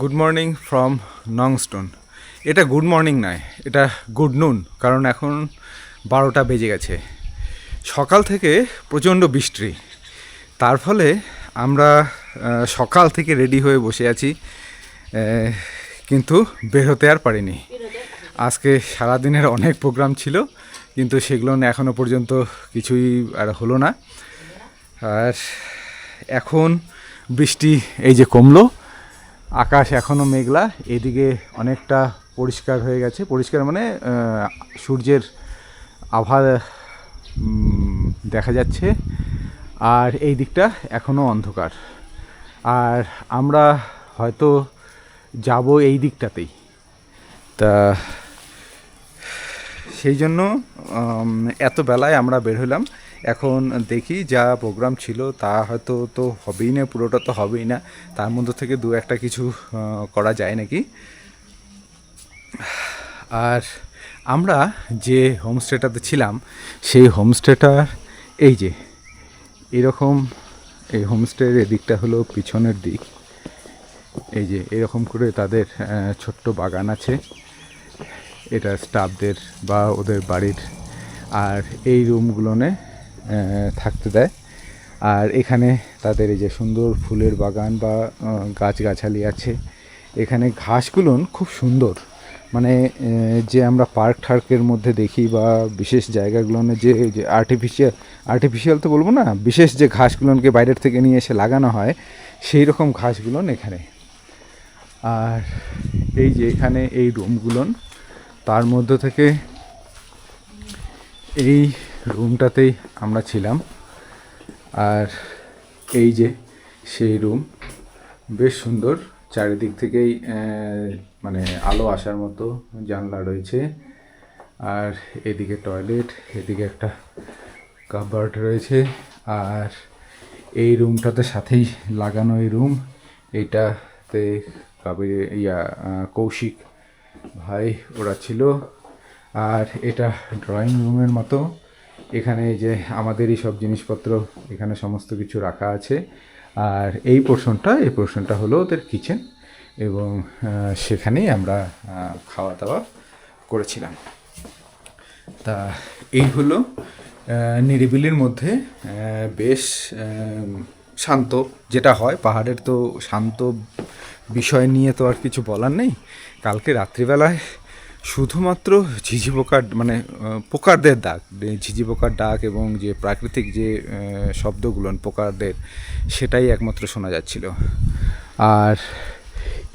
Good morning from নংস্টোন। এটা good morning নয়, এটা গুড নুন, কারণ এখন 12টা বেজে গেছে। সকাল থেকে প্রচণ্ড বৃষ্টি, তার ফলে আমরা সকাল থেকে রেডি হয়ে বসে আছি, কিন্তু বের হতে আর পারিনি। আজকে সারাদিনের অনেক প্রোগ্রাম ছিল, কিন্তু সেগুলো এখনও পর্যন্ত কিছুই আর হলো না। আর এখন বৃষ্টি এই যে কমলো, আকাশ এখনও মেঘলা, এদিকে অনেকটা পরিষ্কার হয়ে গেছে। পরিষ্কার মানে সূর্যের আভা দেখা যাচ্ছে, আর এই দিকটা এখনও অন্ধকার। আর আমরা হয়তো যাব এই দিকটাতেই, তা সেই জন্য এত বেলায় আমরা বের হলাম। এখন দেখি যা প্রোগ্রাম ছিল তা হয়তো তো হবেই না, পুরোটা তো হবেই না, তার মধ্যে থেকে দু একটা কিছু করা যায় নাকি। আর আমরা যে হোমস্টেটাতে ছিলাম, সেই হোমস্টেটার এই যে এরকম, এই হোমস্টের এদিকটা হলো পিছনের দিক। এই যে এরকম করে তাদের ছোট্ট বাগান আছে, এটা স্টাফদের বা ওদের বাড়ির। আর এই রুমগুলোনে থাকতে দেয়। আর এখানে তাদের এই যে সুন্দর ফুলের বাগান বা গাছগাছালি আছে। এখানে ঘাসগুলো খুব সুন্দর, মানে যে আমরা পার্ক ঠার্কের মধ্যে দেখি বা বিশেষ জায়গাগুলোনে যে যে আর্টিফিশিয়াল তো বলবো না, বিশেষ যে ঘাসগুলোকে বাইরের থেকে নিয়ে এসে লাগানো হয়, সেই রকম ঘাসগুলো এখানে। আর এই যে এখানে এই রুমগুলোন, তার মধ্যে থেকে এই রুমটাতেই আমরা ছিলাম। আর এই যে সেই রুম, বেশ সুন্দর, চারিদিক থেকেই মানে আলো আসার মতো জানলা রয়েছে। আর এদিকে টয়লেট, এদিকে একটা কাবার্ড রয়েছে। আর এই রুমটাতে সাথেই লাগানো এই রুম, এইটাতে কাবির কৌশিক ভাই ওরা ছিল। আর এটা ড্রয়িং রুমের মতো, এখানে যে আমাদেরই সব জিনিসপত্র এখানে সমস্ত কিছু রাখা আছে। আর এই পোর্শনটা হলো ওদের কিচেন, এবং সেখানেই আমরা খাওয়া দাওয়া করেছিলাম। তা এই হলো নিরিবিলির মধ্যে বেশ শান্ত, যেটা হয় পাহাড়ের, তো শান্ত বিষয় নিয়ে তো আর কিছু বলার নেই। কালকে রাত্রিবেলায় শুধুমাত্র ঝিঝি পোকার মানে পোকারদের ডাক, ঝিঝি পোকার ডাক এবং যে প্রাকৃতিক যে শব্দগুলো পোকাদের, সেটাই একমাত্র শোনা যাচ্ছিল। আর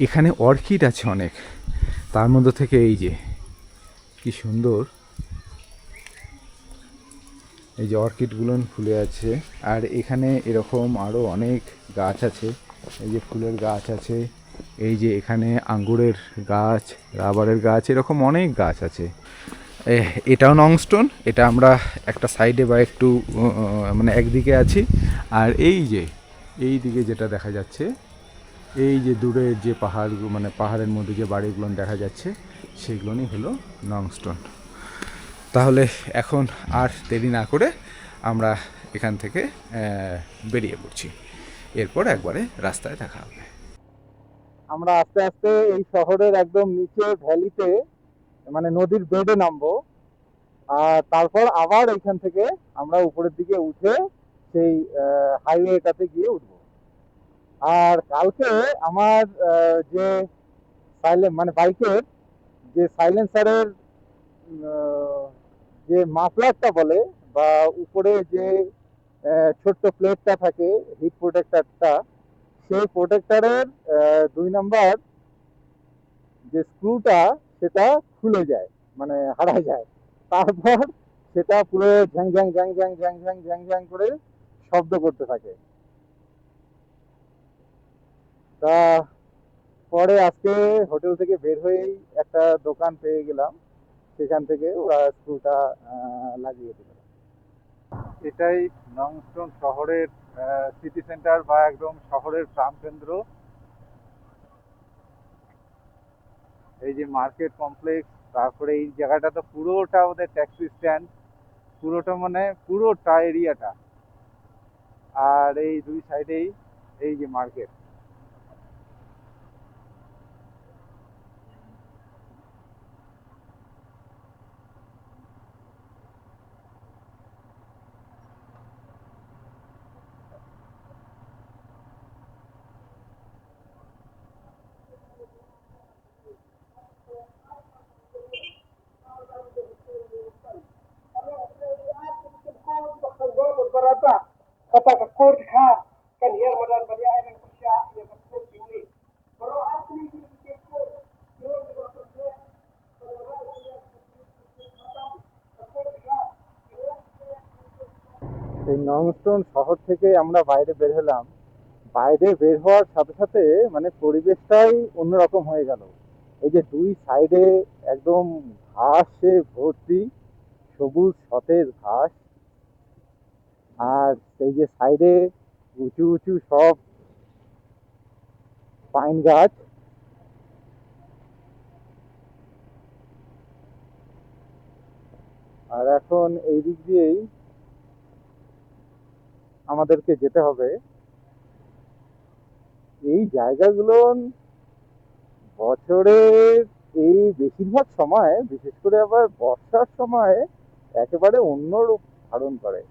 এখানে অর্কিড আছে অনেক, তার মধ্যে থেকে এই যে কি সুন্দর এই যে অর্কিডগুলো ফুলে আছে। আর এখানে এরকম আরও অনেক গাছ আছে, এই যে ফুলের গাছ আছে, এই যে এখানে আঙ্গুরের গাছ, রাবারের গাছ, এরকম অনেক গাছ আছে। এটাও নংস্টোন, এটা আমরা একটা সাইডে বা একটু মানে একদিকে আছি। আর এই যে এই দিকে যেটা দেখা যাচ্ছে, এই যে দূরের যে পাহাড়, মানে পাহাড়ের মধ্যে যে বাড়িগুলো দেখা যাচ্ছে, সেগুলোই হলো নংস্টোন। তাহলে এখন আর দেরি না করে আমরা এখান থেকে বেরিয়ে পড়ছি, এরপর একবারে রাস্তায় দেখা হবে। আমরা আস্তে আস্তে এই শহরের একদম নিচে ভ্যালিতে, মানে নদীর বেডে নামবো। আর তারপর আবার এখান থেকে আমরা উপরের দিকে উঠে সেই হাইওয়েটাতে গিয়ে উঠবো। আর কালকে আমার যে সাইলেন্ট মানে বাইকের যে সাইলেন্সারের যে মাফলারটা বলে, বা উপরে যে ছোট্ট প্লেটটা থাকে, হিট প্রোটেক্টরটা, সেই প্রোটেক্টরের 2 নাম্বার যে স্ক্রুটা, সেটা খুলে যায়, মানে হারায় যায়। তারপর সেটা পুরো Zhang Zhang Zhang Zhang Zhang Zhang Zhang Zhang করে শব্দ করতে থাকে। তা পরে আজকে হোটেল থেকে বের হয়েই একটা দোকান পেয়ে গেলাম, সেখান থেকে ওরা স্ক্রুটা লাগিয়ে দিল। এটাই নংস্টোন শহরের সিটি সেন্টার, বা একদম শহরের প্রাণকেন্দ্র। এই যে মার্কেট কমপ্লেক্স, তারপরে এই জায়গাটা তো পুরোটা ওদের ট্যাক্সি স্ট্যান্ড, পুরোটা মানে পুরোটা এরিয়াটা। আর এই দুই সাইডেই এই যে মার্কেট। এই নংস্টোন শহর থেকে আমরা বাইরে বের হলাম। বাইরে বের হওয়ার সাথে সাথে মানে পরিবেশটাই অন্যরকম হয়ে গেল। এই যে দুই সাইডে একদম ঘাসে ভর্তি, সবুজ সতেজ ঘাস। আর সেই যে সাইডে উঁচু উঁচু সব পাইন গাছ। আর এখন এই দিক দিয়েই আমাদেরকে যেতে হবে। এই জায়গাগুলো বছরের এই বেশিরভাগ সময়, বিশেষ করে আবার বর্ষার সময় একেবারে অন্য রূপ ধারণ করে।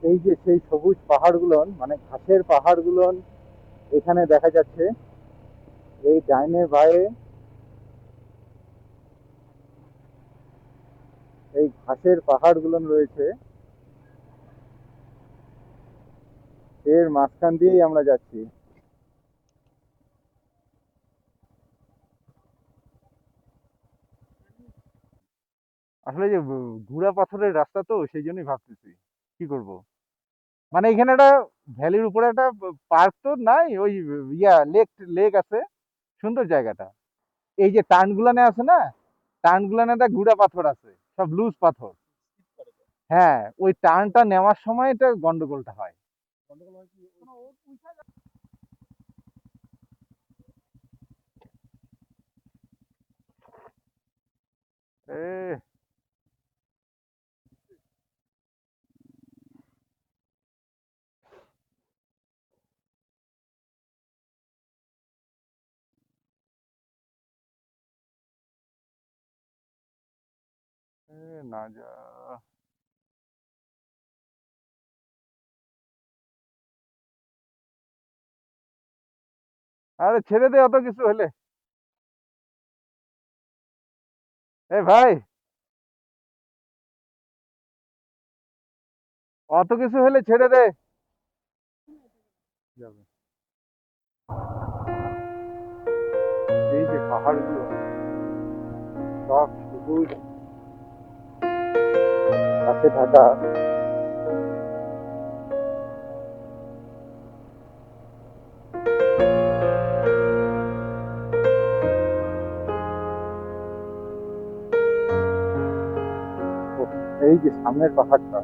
এই যে সেই সবুজ পাহাড়গুলো, মানে ঘাসের পাহাড়গুলো এখানে দেখা যাচ্ছে। এই ডাইনে বায়ে এই ঘাসের পাহাড়গুলো রয়েছে, এর মাঝখান দিয়েই আমরা যাচ্ছি। আসলে যে ঘুরা পাথরের রাস্তা, তো সেই জন্যই ভাবতেছি কি করব। মানে এখানে একটা ভ্যালির উপরে একটা পার্ক তো নাই, ওই লেক লেক আছে, সুন্দর জায়গাটা। এই যে টার্ন গুলানে আছে না, টার্ন গুলানে একটা গুড়া পাথর আছে, সব লুজ পাথর। হ্যাঁ, ওই টার্নটা নেওয়ার সময় এটা গন্ডগোলটা হয়। এ না যা, আরে ছেড়ে দে অত কিছু হলে। এ ভাই, অত কিছু হলে ছেড়ে দে। যাবে। এই যে পাহাড়গুলো সব সবুজ গাছে ঢাকা। ওহ, এই যে সামনের পাহাড়টা,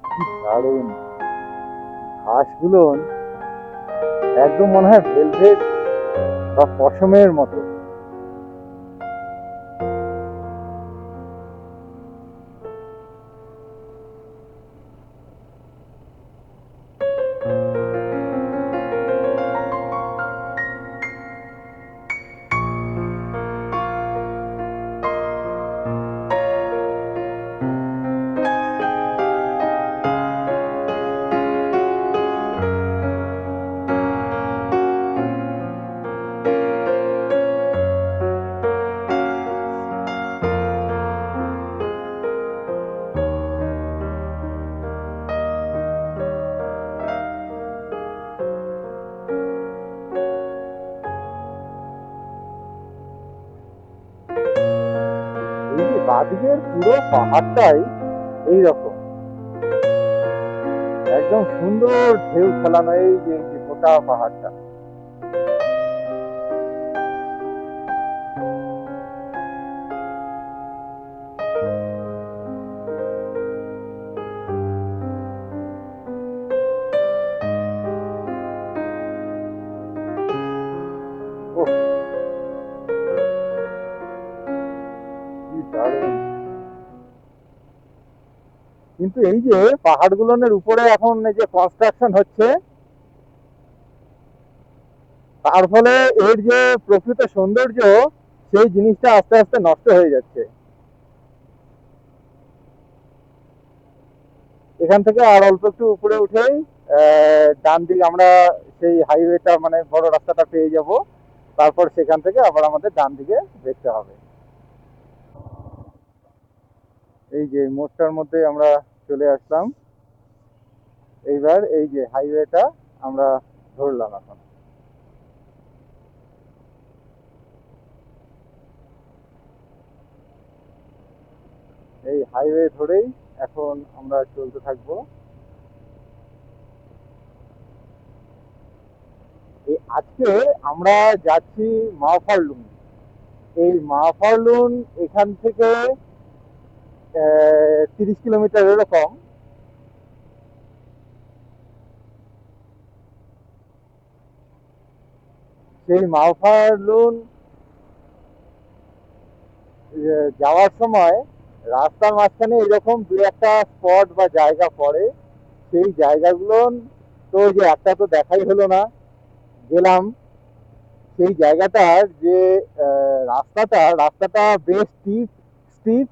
কি দারুণ! ঘাসগুলো একদম মনে হয় ভেলভেট বা পশমের মতো। এই যে বাদিকের পুরো পাহাড়টাই এইরকম, একদম সুন্দর ঢেউ খেলানো। এই যে গোটা পাহাড়টা, ওহ কি দারুণ! কিন্তু এই যে পাহাড়গুলোর উপরে এখন এই যে কনস্ট্রাকশন হচ্ছে, তার ফলে এর যে প্রকৃত সৌন্দর্য, সেই জিনিসটা আস্তে আস্তে নষ্ট হয়ে যাচ্ছে। এখান থেকে আর অল্প একটু উপরে উঠেই ডান দিকে আমরা সেই হাইওয়েটা, মানে বড় রাস্তাটা পেয়ে যাব। তারপর সেখান থেকে আবার আমাদের ডান দিকে দেখতে হবে। এই যে মোড়টার মধ্যে আমরা চলে আসলাম। এইবার এই যে হাইওয়েটা আমরা ধরলাম এখন। এই হাইওয়ে ধরেই এখন আমরা চলতে থাকবো। এই আজকে আমরা যাচ্ছি মাওফারলুন। এই মাওফারলুন এখান থেকে 30 কিলোমিটার এরকম। সেই মাওফারলুন যাওয়ার সময় রাস্তার মাঝখানে এরকম দু একটা স্পট বা জায়গা পড়ে। সেই জায়গাগুলো তো যে একটা তো দেখাই হলো না, গেলাম সেই জায়গাটার যে রাস্তাটা বেশ স্টিপ স্টিপ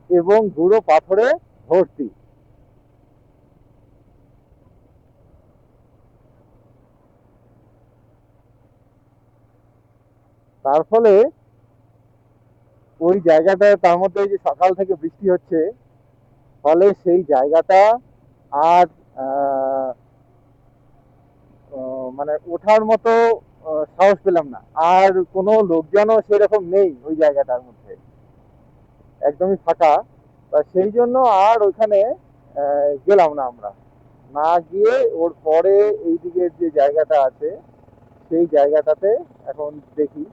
এবং গুঁড়ো পাথরে ভর্তি। তার ফলে ওই জায়গাটা, তার মধ্যে যে সকাল থেকে বৃষ্টি হচ্ছে, ফলে সেই জায়গাটা আর আহ, মানে ওঠার মতো সাহস পেলাম না। আর কোনো লোকজনও সেরকম নেই ওই জায়গাটার মধ্যে, একদমই ফাঁকা। তা সেই জন্য আর ওইখানে গেলাম না আমরা। না গিয়ে ওর পরে এই দিকের যে জায়গাটা আছে সেই জায়গাটাতে এখন দেখি,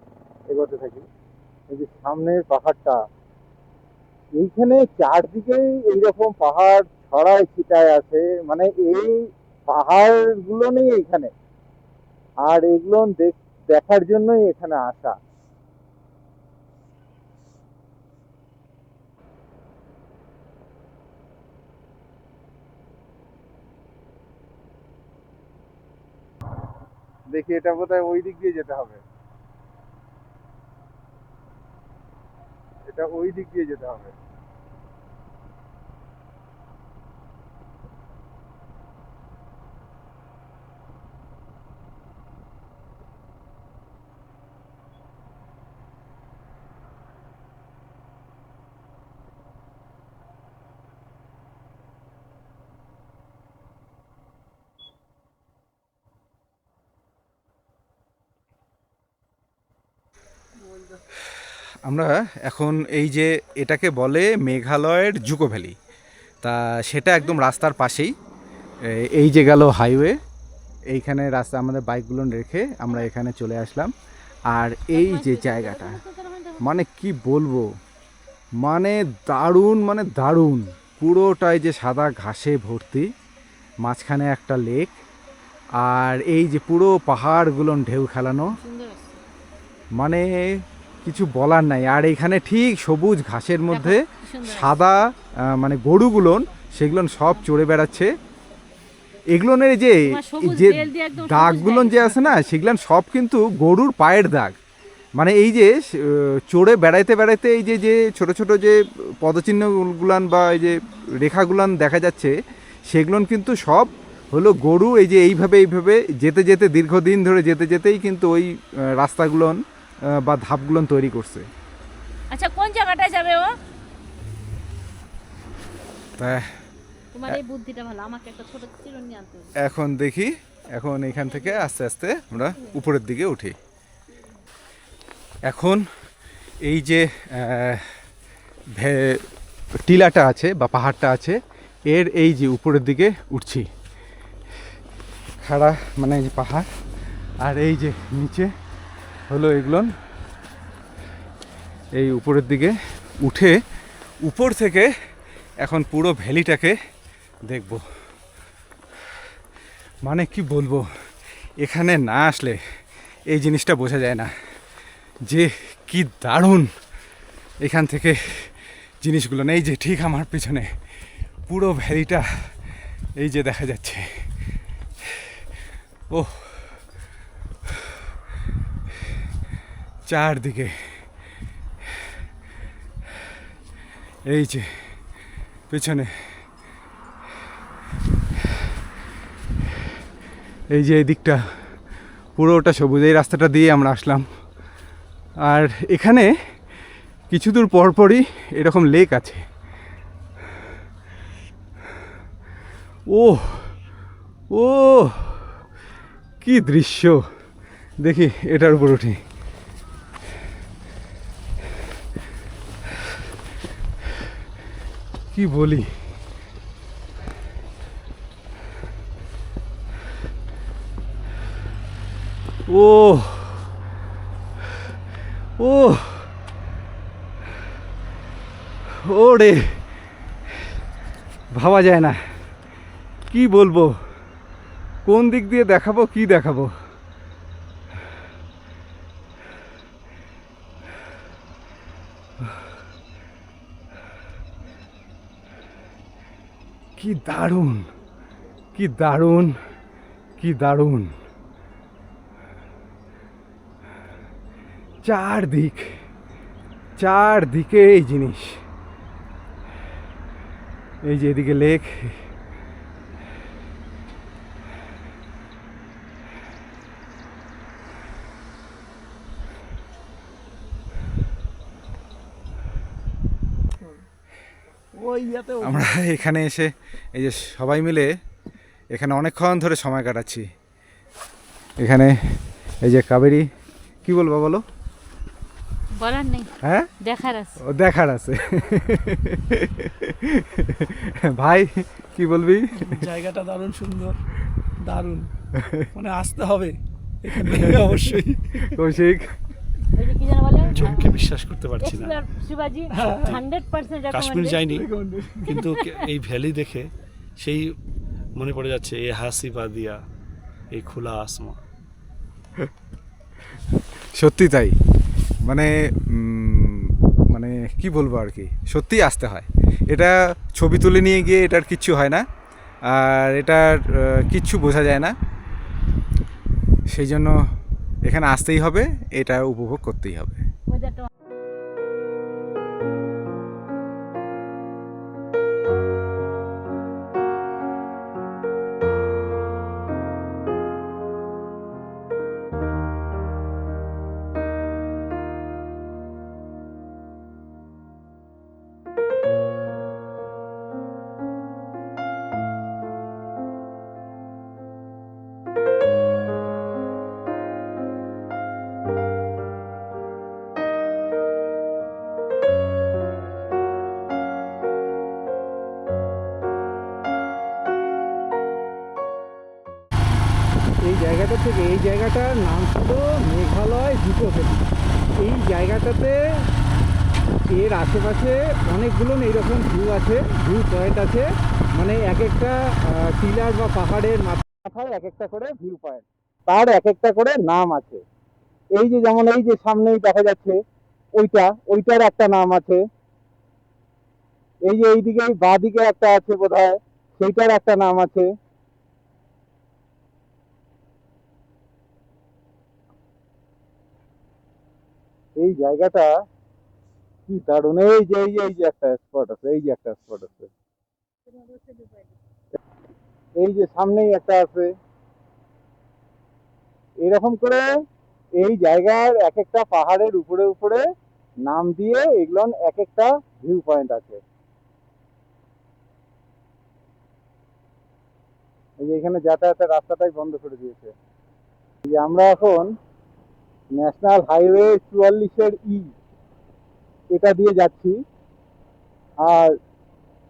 এগোতে থাকি। এই যে সামনের পাহাড়টা, এইখানে চারদিকেই এইরকম পাহাড় ছড়ায় ছিটায় আছে। মানে এই পাহাড়গুলো নেই এখানে, আর এগুলো দেখার জন্যই এখানে আসা। দেখি এটা বোধহয় ওই দিক দিয়ে যেতে হবে, এটা ওই দিক দিয়ে যেতে হবে। আমরা এখন এই যে এটাকে বলে মেঘালয়ের জুকো ভ্যালি, তা সেটা একদম রাস্তার পাশেই। এই যে গেল হাইওয়ে, এইখানে রাস্তা আমাদের বাইকগুলো রেখে আমরা এখানে চলে আসলাম। আর এই যে জায়গাটা, মানে কি বলবো, মানে দারুণ, মানে দারুণ। পুরোটাই যে সাদা ঘাসে ভর্তি, মাঝখানে একটা লেক, আর এই যে পুরো পাহাড়গুলো ঢেউ খেলানো, মানে কিছু বলার নাই। আর এখানে ঠিক সবুজ ঘাসের মধ্যে সাদা মানে গরুগুলোন, সেগুলো সব চড়ে বেড়াচ্ছে। এগুলোনের যে যে দাগগুলো যে আছে না, সেগুলো সব কিন্তু গরুর পায়ের দাগ। মানে এই যে চড়ে বেড়াইতে বেড়াইতে এই যে যে ছোটো ছোটো যে পদচিহ্নগুলান বা এই যে রেখাগুলান দেখা যাচ্ছে, সেগুলোন কিন্তু সব হলো গরু এই যে এইভাবে এইভাবে যেতে যেতে, দীর্ঘদিন ধরে যেতে যেতেই কিন্তু ওই রাস্তাগুলোন বা ধাপগুলোন তৈরি করছে। আচ্ছা, কোন জায়গাটায় যাবে ও? তা তোমার এই বুদ্ধিটা ভালো, আমাকে একটা ছোট চিরুনি আনতে হবে। এখন দেখি, এখন এখান থেকে আস্তে আস্তে আমরা উপরের দিকে উঠি। এখন এই যে টিলাটা আছে বা পাহাড়টা আছে, এর এই যে উপরের দিকে উঠছি, খাড়া মানে এই যে পাহাড়, আর এই যে নিচে হলো এগুলো। এই উপরের দিকে উঠে উপর থেকে এখন পুরো ভ্যালিটাকে দেখব। মানে কি বলবো, এখানে না আসলে এই জিনিসটা বোঝা যায় না যে কি দারুণ এখান থেকে জিনিসগুলো। এই যে ঠিক আমার পেছনে পুরো ভ্যালিটা এই যে দেখা যাচ্ছে। ও চারদিকে এই যে পেছনে এই যে এই দিকটা পুরোটা সবুজ, এই রাস্তাটা দিয়ে আমরা আসলাম। আর এখানে কিছু দূর পরপরই এরকম লেক আছে। ও ও কি দৃশ্য! দেখি এটার উপর উঠি। কি বলি। ও ও ওরে, ভাবা যায় না, কি বলবো, কোন দিক দিয়ে দেখাবো, কি দেখাবো। কি দারুণ, কি দারুণ, কি দারুণ। চারদিক, চারদিকে এই জিনিস। এই যে এদিকে লেক, আমরা এখানে এসে এই যে সবাই মিলে এখানে অনেকক্ষণ ধরে সময় কাটাচ্ছি। এখানে এই যে কাবেরী, কি বলবো বলো? বলার নেই, হ্যাঁ দেখার আছে। ও দেখার আছে। ভাই কি বলবি? জায়গাটা দারুণ সুন্দর, দারুণ, মানে আসতে হবে এখানে অবশ্যই। কৌশিক ওই যে কি যেন বলে, চোখকে বিশ্বাস করতে পারছি না। এক্সপ্লোর শিবাজি 100% কাশ্মীর recommended। যাইনি, কিন্তু এই ভ্যালি দেখে সেই মনে পড়ে যাচ্ছে এই হাসি বাদিয়া, এই খোলা আসমা। সত্যি তাই, মানে মানে কি বলবো আর কি, সত্যিই আসতে হয়। এটা ছবি তুলে নিয়ে গিয়ে এটার কিচ্ছু হয় না, আর এটার কিচ্ছু বোঝা যায় না। সেই জন্য এখানে আসতেই হবে, এটা উপভোগ করতেই হবে। ওয়েদারটা এই জায়গাটা থেকে, এই জায়গাটার নাম ছিল মেঘালয় জুকো ভ্যালি। এই জায়গাটাতে এর আশেপাশে অনেকগুলো এইরকম ভিউ আছে, ভিউ পয়েন্ট আছে। মানে এক একটা টিলার বা পাহাড়ের মাথায় এক একটা করে ভিউ পয়েন্ট, তার এক একটা করে নাম আছে। এই যে যেমন এই যে সামনেই দেখা যাচ্ছে ওইটার একটা নাম আছে। এই যে এইদিকে বাঁ দিকে একটা আছে বোধহয়, সেইটার একটা নাম আছে। এই জায়গাটা কি দারুণ। এই যে একটা স্পট আছে, এই যে একটা স্পট আছে, এই যে সামনেই একটা আছে। এরকম করে এই জায়গার এক একটা পাহাড়ের উপরে উপরে নাম দিয়ে এগুলো এক একটা ভিউ পয়েন্ট আছে। এই যে এখানে যাতায়াতের রাস্তাটাই বন্ধ করে দিয়েছে। এই যে আমরা এখন ন্যাশনাল হাইওয়ে 44-এর এটা দিয়ে যাচ্ছি। আর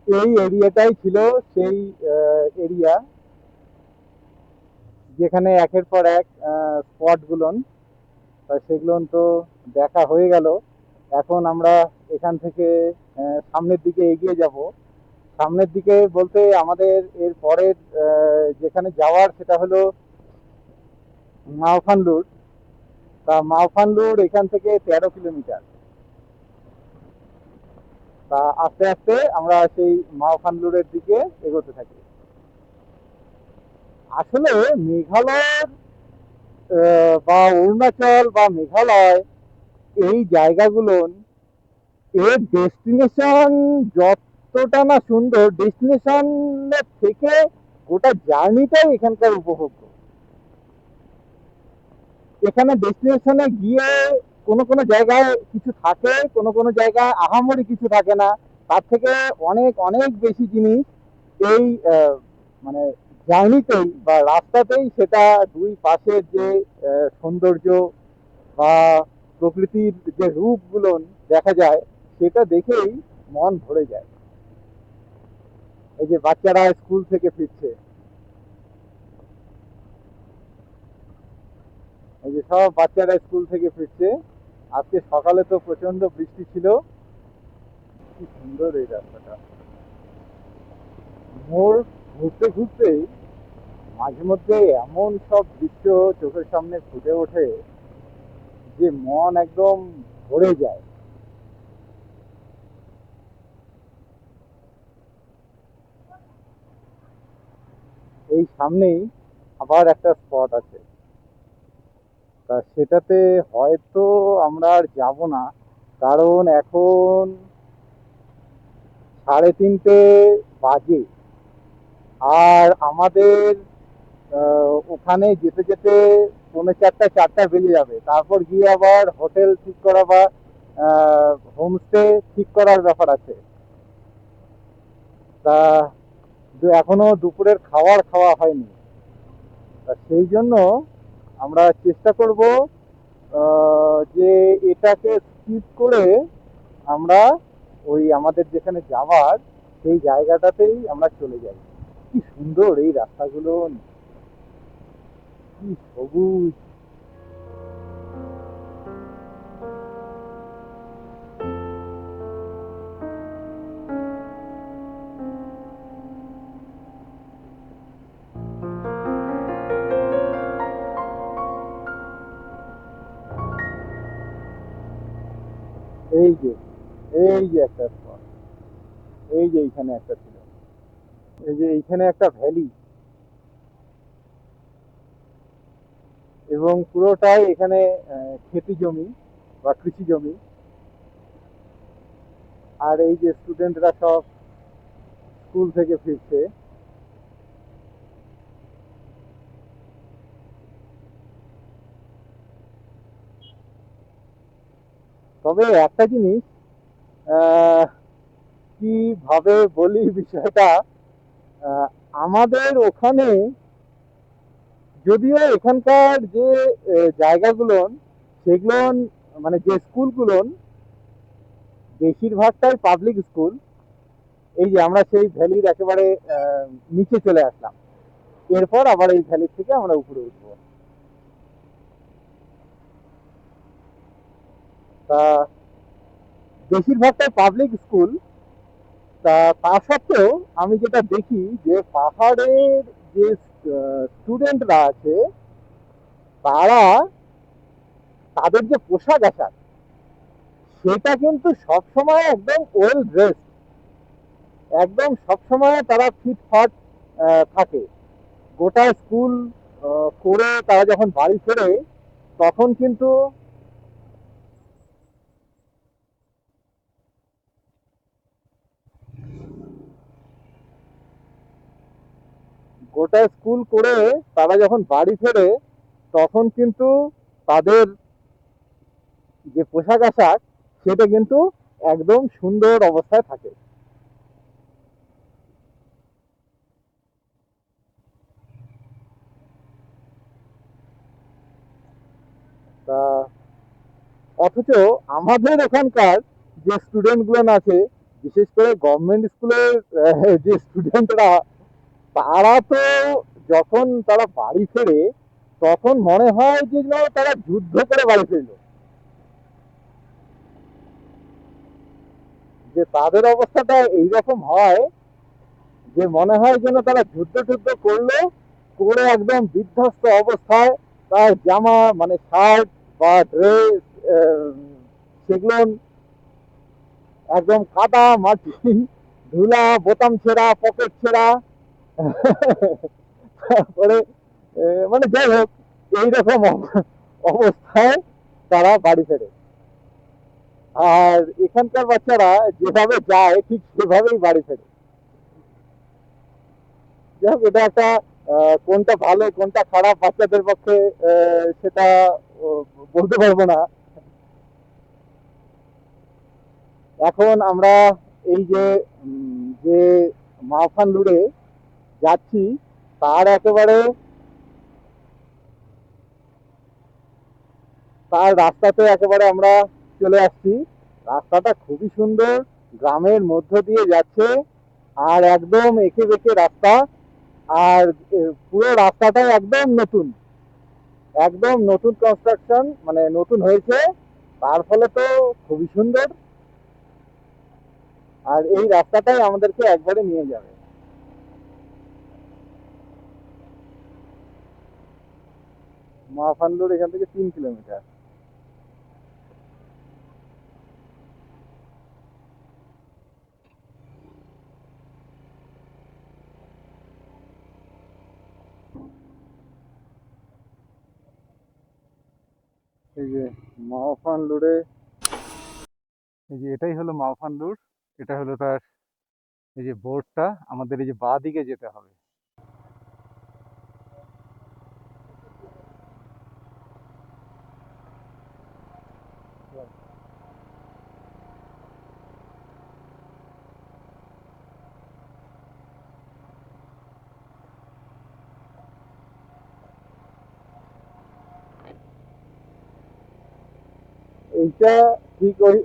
এই এরিয়াটাই ছিল সেই এরিয়া যেখানে একের পর এক স্পটগুলো, সেগুলো তো দেখা হয়ে গেল। এখন আমরা এখান থেকে সামনের দিকে এগিয়ে যাব। সামনের দিকে বলতে আমাদের এর পরের যেখানে যাওয়ার সেটা হলো মাওফানলুর। তা মাওফানলুর এখান থেকে 13 কিলোমিটার। তা আস্তে আস্তে আমরা সেই মাওফানলুরের দিকে এগোতে থাকি। আসলে মেঘালয়ের বা অরুণাচল বা মেঘালয়, এই জায়গাগুলো এর ডেস্টিনেশন যতটা না সুন্দর, ডেস্টিনেশনের থেকে গোটা জার্নিটাই এখানকার উপভোগ্য। এখানে ডেস্টিনেশনে গিয়ে কোনো কোনো জায়গায় কিছু থাকে, কোনো কোনো জায়গায় আহামরি কিছু থাকে না। তার থেকে অনেক অনেক বেশি জিনিস এই মানে জার্নিতেই বা রাস্তাতেই, সেটা দুই পাশের যে সৌন্দর্য বা প্রকৃতির যে রূপগুলো দেখা যায়, সেটা দেখেই মন ভরে যায়। এই যে বাচ্চারা স্কুল থেকে ফিরছে, এই যে সব বাচ্চারা স্কুল থেকে ফিরছে। আজকে সকালে তো প্রচন্ড বৃষ্টি ছিল। কি সুন্দর এই রাস্তাটা। মোড় ঘুরতে ঘুরতেই মাঝে মধ্যে এমন সব দৃশ্য চোখের সামনে ফুটে ওঠে যে মন একদম ভরে যায়। এই সামনেই আবার একটা স্পট আছে, তা সেটাতে হয়তো আমরা আর যাব না, কারণ এখন 3:30 বাজে। আর আমাদের ওখানে যেতে যেতে 4:45 বেজে যাবে। তারপর গিয়ে আবার হোটেল ঠিক করা বা হোমস্টে ঠিক করার ব্যাপার আছে। তা এখনো দুপুরের খাবার খাওয়া হয়নি। তা সেই জন্য আমরা চেষ্টা করব যে এটাকে স্কিপ করে আমরা ওই আমাদের যেখানে যাওয়ার সেই জায়গাটাতেই আমরা চলে যাই। কি সুন্দর এই রাস্তাগুলো, কি সবুজ। এই যে এই যে একটা স্পট, এই যে এইখানে একটা ছিল, এই যে এইখানে একটা ভ্যালি, এবং পুরোটাই এখানে খেতি জমি বা কৃষি জমি। আর এই যে স্টুডেন্টরা সব স্কুল থেকে ফিরছে। তবে একটা জিনিস, আহ, কিভাবে বলি বিষয়টা, আহ, আমাদের ওখানে যদিও এখানকার যে জায়গাগুলো সেগুলো, মানে যে স্কুলগুলো বেশিরভাগটাই পাবলিক স্কুল। এই যে আমরা সেই ভ্যালির একেবারে নিচে চলে আসলাম, এরপর আবার এই ভ্যালির থেকে আমরা উপরে উঠবো। তা বেশিরভাগটাই পাবলিক স্কুল। তা সত্ত্বেও আমি যেটা দেখি যে পাহাড়ের যে স্টুডেন্টরা আছে তারা, তাদের যে পোশাক আশাক সেটা কিন্তু সবসময় একদম ওয়েল ড্রেস, একদম সবসময় তারা ফিটফাট থাকে। গোটা স্কুল করে তারা যখন বাড়ি ফেরে তখন কিন্তু গোটা স্কুল করে তারা যখন বাড়ি ফেরে তখন কিন্তু তাদের যে পোশাক আশাক সেটা কিন্তু একদম সুন্দর অবস্থায় থাকে। তা অথচ আমাদের এখানকার যে স্টুডেন্ট গুলো আছে, বিশেষ করে গভর্নমেন্ট স্কুলের যে স্টুডেন্টরা, তারা তো যখন তারা বাড়ি ফেরে তখন মনে হয় যে তারা যুদ্ধ করে বাড়ি ফিরলো। যে তাদের অবস্থাটা এইরকম হয় যে মনে হয় যেন তারা যুদ্ধ টুদ্ধ করলো, করে একদম বিধ্বস্ত অবস্থায় তার জামা মানে শার্ট বা ড্রেস সেগুলো একদম কাদা মাটি, ধুলা, বোতাম ছেঁড়া, পকেট ছেঁড়া। তারপরে মানে যাই হোক এইরকম অবস্থায় তারা বাড়ি ফেরে। আর এখানকার বাচ্চারা যেভাবে যায় ঠিক সেভাবেই বাড়ি ফেরে। যাই হোক, এটা একটা কোনটা ভালো কোনটা খারাপ বাচ্চাদের পক্ষে সেটা বলতে পারবো না। এখন আমরা এই যে যে মাওফান লুড়ে যাচ্ছি তার একেবারে তার রাস্তাতে একেবারে আমরা চলে আসছি। রাস্তাটা খুবই সুন্দর, গ্রামের মধ্য দিয়ে যাচ্ছে। আর একদম এঁকে বেঁকে রাস্তা, আর পুরো রাস্তাটা একদম নতুন কনস্ট্রাকশন, মানে নতুন হয়েছে, তার ফলে তো খুবই সুন্দর। আর এই রাস্তাটাই আমাদেরকে একবারে নিয়ে যাবে। মাফান্ডুর এখান থেকে 3 কিলোমিটার। এই যে মাওফান্ডুরে, এই যে এটাই হলো মাওফান্ডুর। এটা হলো তার এই যে বোর্ডটা, আমাদের এই যে বাঁ দিকে যেতে হবে। এইটা ঠিক ওই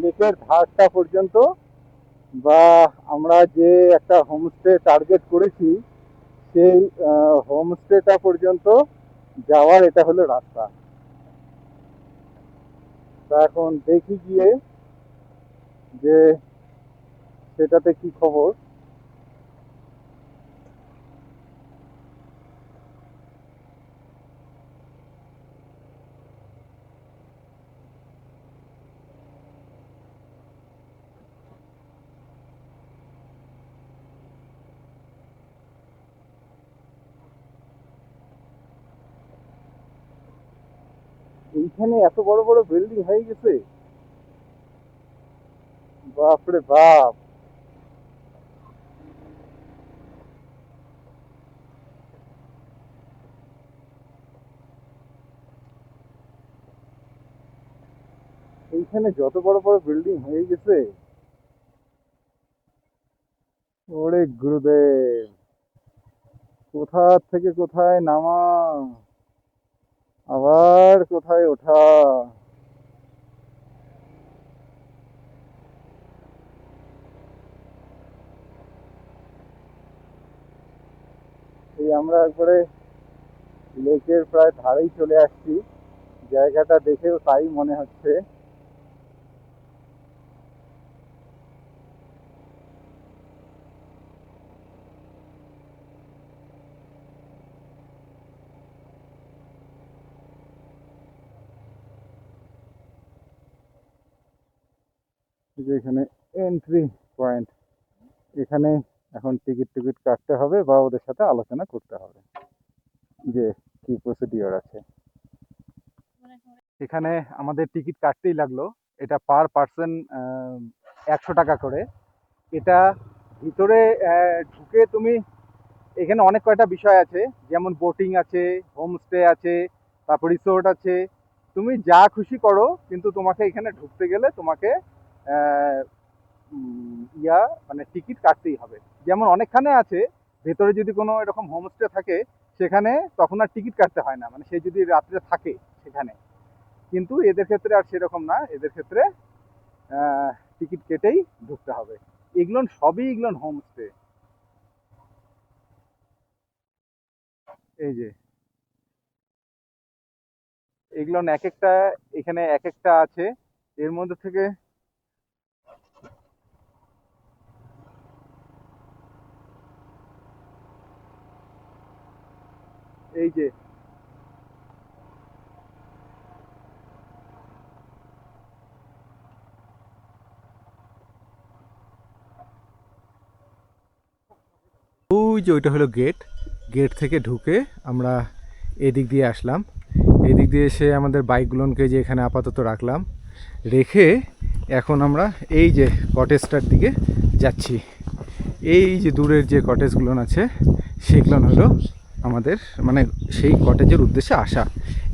লেকের ধারটা পর্যন্ত, বা আমরা যে একটা হোমস্টে টার্গেট করেছি সেই হোমস্টেটা পর্যন্ত যাওয়ার এটা হলো রাস্তা। তা এখন দেখি গিয়ে যে সেটাতে কি খবর। এইখানে এত বড় বড় বিল্ডিং হয়ে গেছে, বাপরে বাপ। এইখানে যত বড় বড় বিল্ডিং হয়ে গেছে, ওরে গুরুদেব, কোথা থেকে কোথায় নামা, আবার কোথায় ওঠা। এই আমরা একবারে লেকের প্রায় ধারেই চলে আসছি, জায়গাটা দেখেও তাই মনে হচ্ছে। এই যে এখানে এন্ট্রি পয়েন্ট, এখানে এখন টিকিট টিকিট কাটতে হবে বা ওদের সাথে আলোচনা করতে হবে যে কি প্রসিডিওর আছে। এখানে আমাদের টিকিট কাটতেই লাগলো, এটা পার পার্সন 100 টাকা করে। এটা ভিতরে ঢুকে তুমি, এখানে অনেক কয়টা বিষয় আছে, যেমন বোটিং আছে, হোমস্টে আছে, তারপর রিসোর্ট আছে, তুমি যা খুশি করো, কিন্তু তোমাকে এখানে ঢুকতে গেলে তোমাকে আহ, মানে টিকিট কাটতেই হবে। যেমন অনেকখানে আছে, ভেতরে যদি কোনো এরকম হোমস্টে থাকে সেখানে তখন আর টিকিট কাটতে হয় না, মানে সে যদি রাত্রে থাকে সেখানে। কিন্তু এদের ক্ষেত্রে আর সেরকম না, এদের ক্ষেত্রে টিকিট কেটেই ঢুকতে হবে। এগুলো হোমস্টে। এই যে এগুলো এক একটা, এখানে এক একটা আছে, এর মধ্যে থেকে এই যে ওই যে ওইটা হলো গেট। গেট থেকে ঢুকে আমরা এদিক দিয়ে আসলাম, এদিক দিয়ে এসে আমাদের বাইকগুলোকে যে এখানে আপাতত রাখলাম, রেখে এখন আমরা এই যে কটেজটার দিকে যাচ্ছি। এই যে দূরের যে কটেজগুলো আছে সেগুলো হলো আমাদের, মানে সেই কটেজের উদ্দেশ্যে আসা।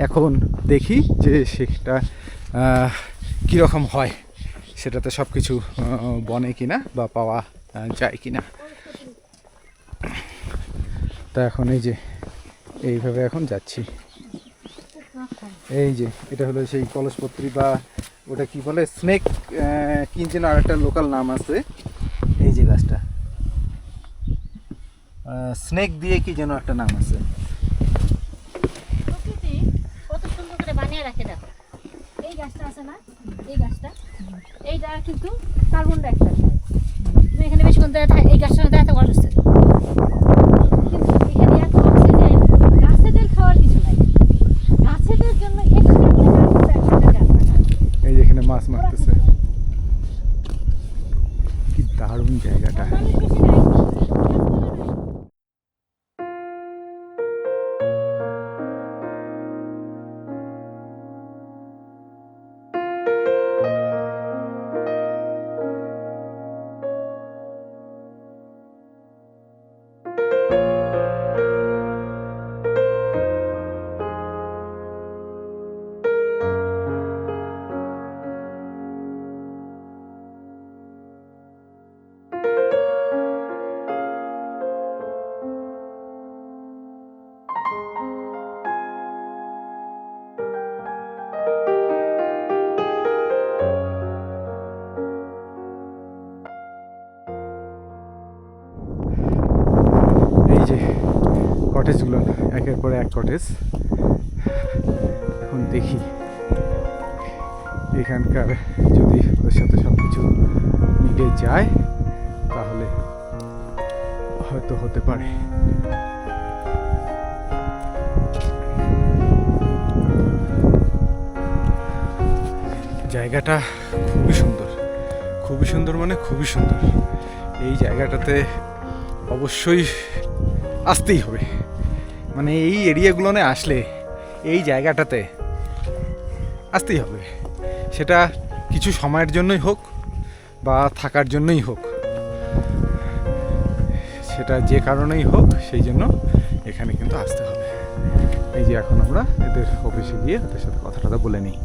এখন দেখি যে সেটা কীরকম হয়, সেটাতে সব কিছু বনে কিনা বা পাওয়া যায় কিনা। তা এখন এই যে এইভাবে এখন যাচ্ছি। এই যে এটা হলো সেই কলসপত্রী, বা ওটা কি বলে, স্নেক কি যেন আর একটা লোকাল নাম আছে। এই যে গাছটা, স্নেক দিয়ে কি যেন একটা নাম আছে। প্রকৃতি কত সুন্দর করে বানিয়ে রাখে দেখো। এই গাছটা আছে না, এই গাছটা, এইটা কিন্তু কার্বন ডাইঅক্সাইড দেয়। তুমি এখানে বেশিক্ষণ দাঁড়িয়ে এই গাছটার সাথে এত কষ্ট হচ্ছে, কিন্তু এখানে এত অক্সিজেন, গাছেদের খাওয়ার কিছু নাই। গাছেদের জন্য এক্সট্রা করে কার্বন ডাইঅক্সাইডের গাছ রাখা আছে। এই যে এখানে মাছ মারতেছে, কি দারুণ জায়গাটা। মানুষ বেশি নাই, এই যে কটেজগুলো, একের পরে এক কটেজ। এখন দেখি এখানকার যদি ওদের সাথে সব কিছু মিলে যায় তাহলে হয়তো হতে পারে। জায়গাটা খুবই সুন্দর, খুবই সুন্দর, মানে খুবই সুন্দর। এই জায়গাটাতে অবশ্যই আসতেই হবে, মানে এই এরিয়াগুলোনে আসলে এই জায়গাটাতে আসতেই হবে, সেটা কিছু সময়ের জন্যই হোক বা থাকার জন্যই হোক, সেটা যে কারণেই হোক, সেই জন্য এখানে কিন্তু আসতে হবে। এই যে এখন আমরা এদের অফিসে গিয়ে ওদের সাথে কথাটা বলে নিই।